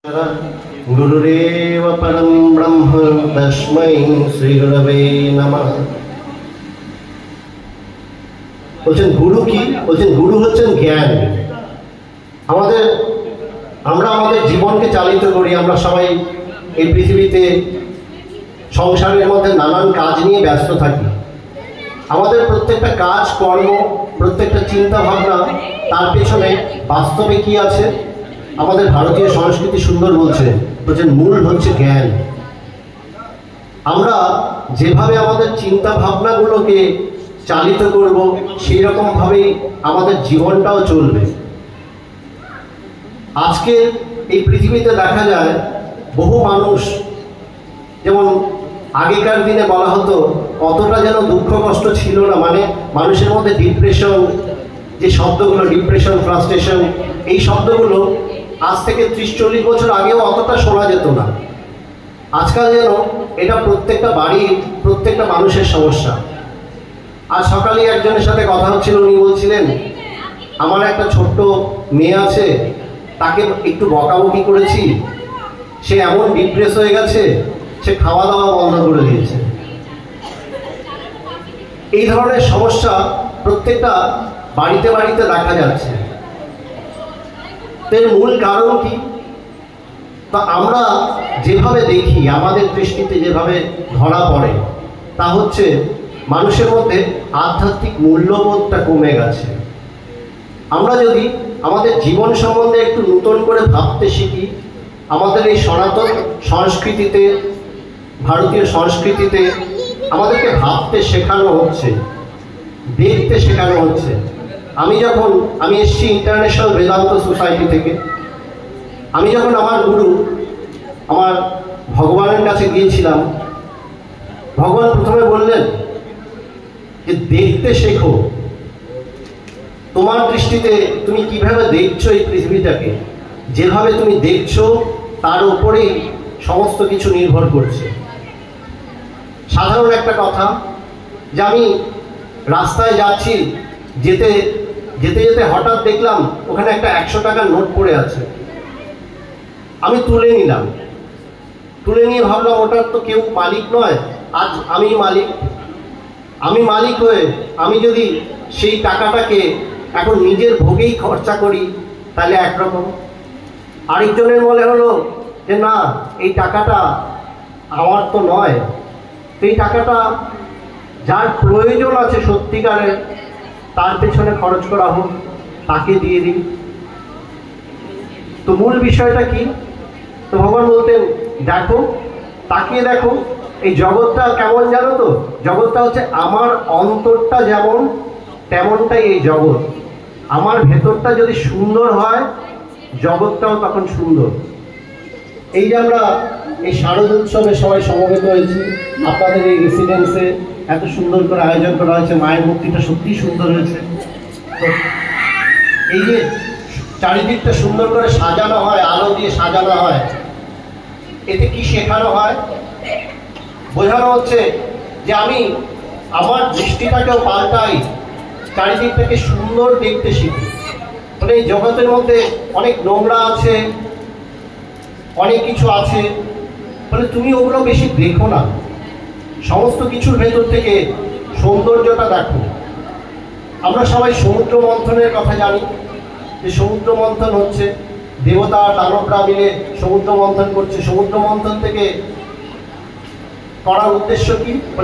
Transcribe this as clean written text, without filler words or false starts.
गुरुरेव परम ब्रह्म तस्मै श्री गुरवे नमः। বলছেন গুরু কি? বলছেন গুরু হচ্ছেন জ্ঞান। আমরা আমাদের জীবনকে চালিত করি। আমরা সবাই এই পৃথিবীতে সংসারের মধ্যে নানান কাজ নিয়ে ব্যস্ত থাকি। আমাদের প্রত্যেকটা কাজ কর্ম, প্রত্যেকটা চিন্তা ভাবনা, তার পেছনে বাস্তবে কি আছে? আমাদের ভারতীয় সংস্কৃতি সুন্দর বলছেন মূল হচ্ছে জ্ঞান। আমরা যেভাবে আমাদের চিন্তা ভাবনাগুলোকে চালিত করব, সেই রকমভাবেই আমাদের জীবনটাও চলবে। আজকে এই পৃথিবীতে দেখা যায় বহু মানুষ, যেমন আগেকার দিনে বলা হতো অতটা যেন দুঃখ কষ্ট ছিল না, মানে মানুষের মধ্যে ডিপ্রেশন, যে শব্দগুলো ডিপ্রেশন, ফ্রাস্ট্রেশন, এই শব্দগুলো আজ থেকে 30-40 বছর আগেও অতটা শোনা যেত না। আজকাল যেন এটা প্রত্যেকটা বাড়ির প্রত্যেকটা মানুষের সমস্যা। আজ সকালে একজনের সাথে কথা হচ্ছিল, উনি বলছিলেন আমার একটা ছোট্ট মেয়ে আছে, তাকে একটু বকাবকি করেছি, সে এমন ডিপ্রেস হয়ে গেছে, সে খাওয়া দাওয়া বন্ধ করে দিয়েছে। এই ধরনের সমস্যা প্রত্যেকটা বাড়িতে বাড়িতে দেখা যাচ্ছে। এর মূল কারণ কি? তা আমরা যেভাবে দেখি, আমাদের দৃষ্টিতে যেভাবে ধরা পড়ে, তা হচ্ছে মানুষের মধ্যে আধ্যাত্মিক মূল্যবোধটা কমে গেছে। আমরা যদি আমাদের জীবন সম্বন্ধে একটু নতুন করে ভাবতে শিখি, আমাদের এই সনাতন সংস্কৃতিতে, ভারতীয় সংস্কৃতিতে আমাদেরকে ভাবতে শেখানো হচ্ছে, দেখতে শেখানো হচ্ছে। আমি এসেছি ইন্টারন্যাশনাল বেদান্ত সোসাইটি থেকে। আমি যখন আমার গুরু, আমার ভগবানের কাছে গিয়েছিলাম, ভগবান প্রথমে বললেন যে দেখতে শেখো। তোমার দৃষ্টিতে তুমি কিভাবে দেখছো এই পৃথিবীটাকে, যেভাবে তুমি দেখছো তার উপরেই সমস্ত কিছু নির্ভর করছে। সাধারণ একটা কথা, যে আমি রাস্তায় যাচ্ছি, যেতে যেতে হঠাৎ দেখলাম ওখানে একটা 100 টাকার নোট পড়ে আছে। আমি তুলে নিলাম, তুলে নিয়ে ভাবলাম ওটার তো কেউ মালিক নয়, আজ আমি মালিক হয়ে আমি যদি সেই টাকাটাকে এখন নিজের ভোগেই খরচা করি, তাহলে একরকম। আরেকজনের মনে হলো যে না, এই টাকাটা আমার তো নয়, এই টাকাটা যার প্রয়োজন আছে সত্যিকারের, তার পেছনে খরচ করা হোক, তাকে দিয়ে দিই। তো মূল বিষয়টা কি? তো ভগবান বলতেন দেখো, তাকিয়ে দেখো, এই জগৎটা কেমন জানো তো? জগৎটা হচ্ছে আমার অন্তরটা যেমন তেমনটাই এই জগৎ। আমার ভেতরটা যদি সুন্দর হয়, জগৎটাও তখন সুন্দর। এই যে আমরা এই শারদ উৎসবে সবাই সমবেত হয়েছি, আপনাদের এই রেসিডেন্সে এত সুন্দর করে আয়োজন করা হয়েছে, মায়ের মূর্তিটা সত্যিই সুন্দর হয়েছে। তো এই যে চারিদিকটা সুন্দর করে সাজানো হয়, আলো দিয়ে সাজানো হয়, এতে কি শেখানো হয়? বোঝানো হচ্ছে যে আমি আমার দৃষ্টিটাকেও পাল্টাই, চারিদিকটাকে সুন্দর দেখতে শিখি। মানে এই জগতের মধ্যে অনেক নোংরা আছে, অনেক কিছু আছে, মানে তুমি ওগুলো বেশি দেখো না, সমস্ত কিছুর ভেতর থেকে সৌন্দর্যটা দেখো। আমরা সবাই সমুদ্র মন্থনের কথা জানি, যে সমুদ্র মন্থন হচ্ছে, দেবতা দানবরা মিলে সমুদ্র মন্থন করছে। সমুদ্র মন্থন থেকে করার উদ্দেশ্য কি? বলে